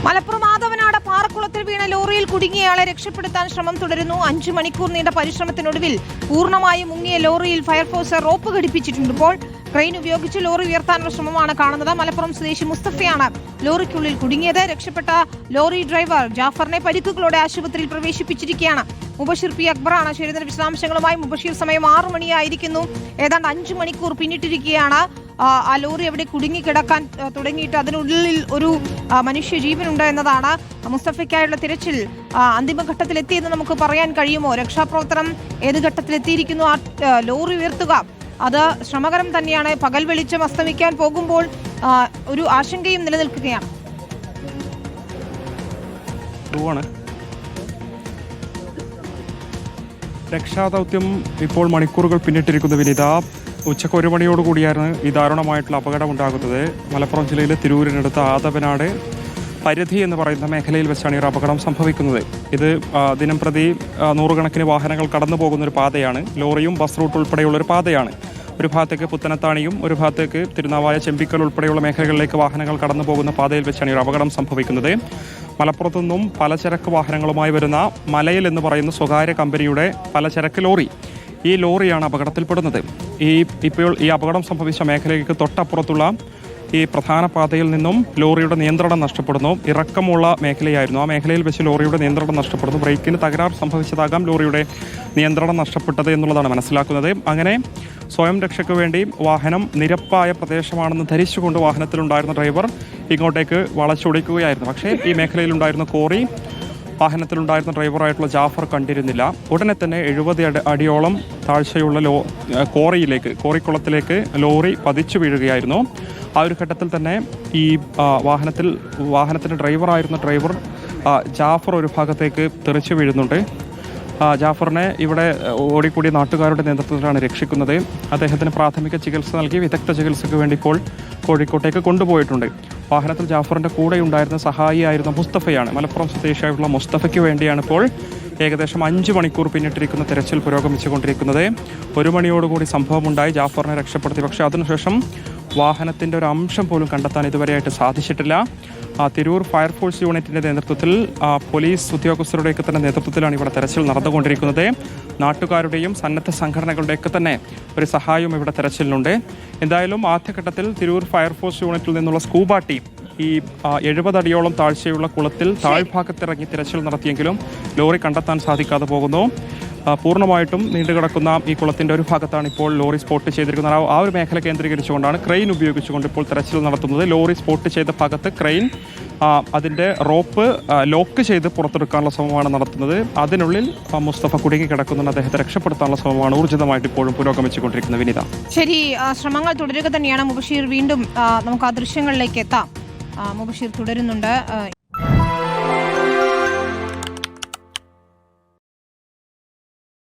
മലപ്പുറം മാധവനാട് പാറക്കുളത്തിൽ വീണ ലോറിയിൽ കുടുങ്ങിയയാളെ രക്ഷപ്പെടുത്താൻ ശ്രമം തുടരുന്നു. 5 മണിക്കൂർ നീണ്ട പരിശ്രമത്തിനൊടുവിൽ പൂർണ്ണമായും മുങ്ങിയ ലോറിയിൽ ഫയർഫോഴ്സ് റോപ്പ് ഘടിപ്പിച്ചിട്ടുണ്ട്. ഇപ്പോൾ ക്രെയിൻ ഉപയോഗിച്ച് ലോറി ഉയർത്താനുള്ള ശ്രമമാണ് കാണുന്നത്. മലപ്പുറം സ്വദേശി മുസ്തഫയാണ് ലോറിക്കുള്ളിൽ കുടുങ്ങിയത്. രക്ഷപ്പെട്ട ലോറി ഡ്രൈവർ ജാഫറിനെ പരിക്കുകളോടെ ആശുപത്രിയിൽ പ്രവേശിപ്പിച്ചിരിക്കുകയാണ്. മുബഷീർ പി അക്ബറാണ് ചേരുന്ന വിശദാംശങ്ങളുമായി. മുബഷീർ, സമയം 6 മണിയായിരിക്കുന്നു. ഏതാണ്ട് 5 മണിക്കൂർ പിന്നിട്ടിരിക്കുകയാണ്. ആ ലോറി എവിടെ കുടുങ്ങിക്കിടക്കാൻ തുടങ്ങിയിട്ട് അതിനുള്ളിൽ ഒരു മനുഷ്യജീവനുണ്ട് എന്നതാണ്. മുസ്തഫയ്ക്കായുള്ള തിരച്ചിൽ അന്തിമഘട്ടത്തിലെത്തിയെന്ന് നമുക്ക് പറയാൻ കഴിയുമോ? രക്ഷാപ്രവർത്തനം ഏത് ഘട്ടത്തിലെത്തിയിരിക്കുന്നു? ആ ലോറി ഉയർത്തുക അത് ശ്രമകരം തന്നെയാണ്. പകൽ വെളിച്ചം അസ്തമിക്കാൻ പോകുമ്പോൾ ഒരു ആശങ്കയും നിലനിൽക്കുകയാണ്. രക്ഷാദൗത്യം ഇപ്പോൾ മണിക്കൂറുകൾ പിന്നിട്ടിരിക്കുന്നു. വിനിത, ഉച്ചയ്ക്ക് 1 മണിയോടുകൂടിയായിരുന്നു ഈ ദാരുണമായിട്ടുള്ള അപകടം ഉണ്ടാകുന്നത്. മലപ്പുറം ജില്ലയിലെ തിരൂരിനടുത്ത് ആദവനാട് പരിധി എന്ന് പറയുന്ന മേഖലയിൽ വെച്ചാണ് ഈ ഒരു അപകടം സംഭവിക്കുന്നത്. ഇത് ദിനം പ്രതി നൂറുകണക്കിന് വാഹനങ്ങൾ കടന്നു പോകുന്ന ഒരു പാതയാണ്. ലോറിയും ബസ് റൂട്ട് ഉൾപ്പെടെയുള്ള ഒരു പാതയാണ്. ഒരു ഭാഗത്തേക്ക് പുത്തനത്താണിയും ഒരു ഭാഗത്തേക്ക് തിരുനാവായ ചെമ്പിക്കൽ ഉൾപ്പെടെയുള്ള മേഖലകളിലേക്ക് വാഹനങ്ങൾ കടന്നു പോകുന്ന പാതയിൽ വെച്ചാണ് ഈ ഒരു അപകടം സംഭവിക്കുന്നത്. മലപ്പുറത്തു നിന്നും പലചരക്ക് വാഹനങ്ങളുമായി വരുന്ന മലയിൽ എന്ന് പറയുന്ന സ്വകാര്യ കമ്പനിയുടെ പലചരക്ക് ലോറി, ഈ ലോറിയാണ് അപകടത്തിൽപ്പെടുന്നത്. ഇപ്പോൾ ഈ അപകടം സംഭവിച്ച മേഖലയ്ക്ക് തൊട്ടപ്പുറത്തുള്ള ഈ പ്രധാന പാതയിൽ നിന്നും ലോറിയുടെ നിയന്ത്രണം നഷ്ടപ്പെടുന്നു. ഇറക്കമുള്ള മേഖലയായിരുന്നു. ആ മേഖലയിൽ വെച്ച് ലോറിയുടെ നിയന്ത്രണം നഷ്ടപ്പെടുന്നു. ബ്രേക്കിന് തകരാറ് സംഭവിച്ചതാകാം ലോറിയുടെ നിയന്ത്രണം നഷ്ടപ്പെട്ടത് എന്നുള്ളതാണ് മനസ്സിലാക്കുന്നത്. അങ്ങനെ സ്വയം രക്ഷയ്ക്ക് വേണ്ടി വാഹനം നിരപ്പായ പ്രദേശമാണെന്ന് ധരിച്ചുകൊണ്ട് വാഹനത്തിലുണ്ടായിരുന്ന ഡ്രൈവർ ഇങ്ങോട്ടേക്ക് വളച്ചൊടിക്കുകയായിരുന്നു. പക്ഷേ ഈ മേഖലയിലുണ്ടായിരുന്ന കോറി വാഹനത്തിലുണ്ടായിരുന്ന ഡ്രൈവറായിട്ടുള്ള ജാഫർ കണ്ടിരുന്നില്ല. ഉടനെ തന്നെ 70 അടിയോളം താഴ്ചയുള്ള കോറിക്കുളത്തിലേക്ക് ലോറി പതിച്ചു വീഴുകയായിരുന്നു. ആ ഒരു ഘട്ടത്തിൽ തന്നെ ഈ വാഹനത്തിൻ്റെ ഡ്രൈവർ ജാഫർ ഒരു ഭാഗത്തേക്ക് തെറിച്ചു വീഴുന്നുണ്ട്. ജാഫറിനെ ഇവിടെ ഓടിക്കൂടിയ നാട്ടുകാരുടെ നേതൃത്വത്തിലാണ് രക്ഷിക്കുന്നത്. അദ്ദേഹത്തിന് പ്രാഥമിക ചികിത്സ നൽകി വിദഗ്ധ ചികിത്സയ്ക്ക് വേണ്ടി ഇപ്പോൾ കോഴിക്കോട്ടേക്ക് കൊണ്ടുപോയിട്ടുണ്ട്. വാഹനത്തിൽ ജാഫറിൻ്റെ കൂടെ ഉണ്ടായിരുന്ന സഹായിയായിരുന്ന മുസ്തഫയാണ്. മലപ്പുറം സ്വദേശിയായിട്ടുള്ള മുസ്തഫയ്ക്ക് വേണ്ടിയാണ് ഇപ്പോൾ ഏകദേശം 5 മണിക്കൂർ പിന്നിട്ടിരിക്കുന്ന തെരച്ചിൽ പുരോഗമിച്ചുകൊണ്ടിരിക്കുന്നത്. 1 മണിയോടുകൂടി സംഭവമുണ്ടായി. ജാഫറിനെ രക്ഷപ്പെടുത്തി. പക്ഷേ അതിനുശേഷം വാഹനത്തിൻ്റെ ഒരു അംശം പോലും കണ്ടെത്താൻ ഇതുവരെയായിട്ട് സാധിച്ചിട്ടില്ല. തിരൂർ ഫയർഫോഴ്സ് യൂണിറ്റിൻ്റെ നേതൃത്വത്തിൽ പോലീസ് ഉദ്യോഗസ്ഥരുടെയൊക്കെ തന്നെ നേതൃത്വത്തിലാണ് ഇവിടെ തെരച്ചിൽ നടന്നുകൊണ്ടിരിക്കുന്നത്. നാട്ടുകാരുടെയും സന്നദ്ധ സംഘടനകളുടെയൊക്കെ തന്നെ ഒരു സഹായവും ഇവിടെ തെരച്ചിലിനുണ്ട്. എന്തായാലും ആദ്യഘട്ടത്തിൽ തിരൂർ ഫയർഫോഴ്സ് യൂണിറ്റിൽ നിന്നുള്ള സ്കൂബ ടീം ഈ 70 അടിയോളം താഴ്ചയുള്ള കുളത്തിൽ താഴ്ഭാഗത്തിറങ്ങി തിരച്ചിൽ നടത്തിയെങ്കിലും ലോറി കണ്ടെത്താൻ സാധിക്കാതെ പോകുന്നു. പൂർണ്ണമായിട്ടും നീണ്ടുകിടക്കുന്ന ഈ കുളത്തിൻ്റെ ഒരു ഭാഗത്താണ് ഇപ്പോൾ ലോറി സ്പോട്ട് ചെയ്തിരിക്കുന്നത്. ആ ഒരു മേഖല കേന്ദ്രീകരിച്ചുകൊണ്ടാണ് ക്രെയിൻ ഉപയോഗിച്ചുകൊണ്ട് ഇപ്പോൾ തെരച്ചിൽ നടത്തുന്നത്. ലോറി സ്പോട്ട് ചെയ്ത ഭാഗത്ത് ക്രെയിൻ അതിൻ്റെ റോപ്പ് ലോക്ക് ചെയ്ത് പുറത്തെടുക്കാനുള്ള ശ്രമമാണ് നടത്തുന്നത്. അതിനുള്ളിൽ മുസ്തഫ കുടുങ്ങി കിടക്കുന്നുണ്ട്. അദ്ദേഹത്തെ രക്ഷപ്പെടുത്താനുള്ള ശ്രമമാണ് ഊർജിതമായിട്ട് ഇപ്പോഴും പുരോഗമിച്ചുകൊണ്ടിരിക്കുന്നത്. വിനിത, ശരി, ശ്രമങ്ങൾ തുടരുക തന്നെയാണ്. മുബഷീർ, വീണ്ടും നമുക്ക് ആ ദൃശ്യങ്ങളിലേക്ക് എത്താം. മുബഷീർ തുടരുന്നുണ്ട്.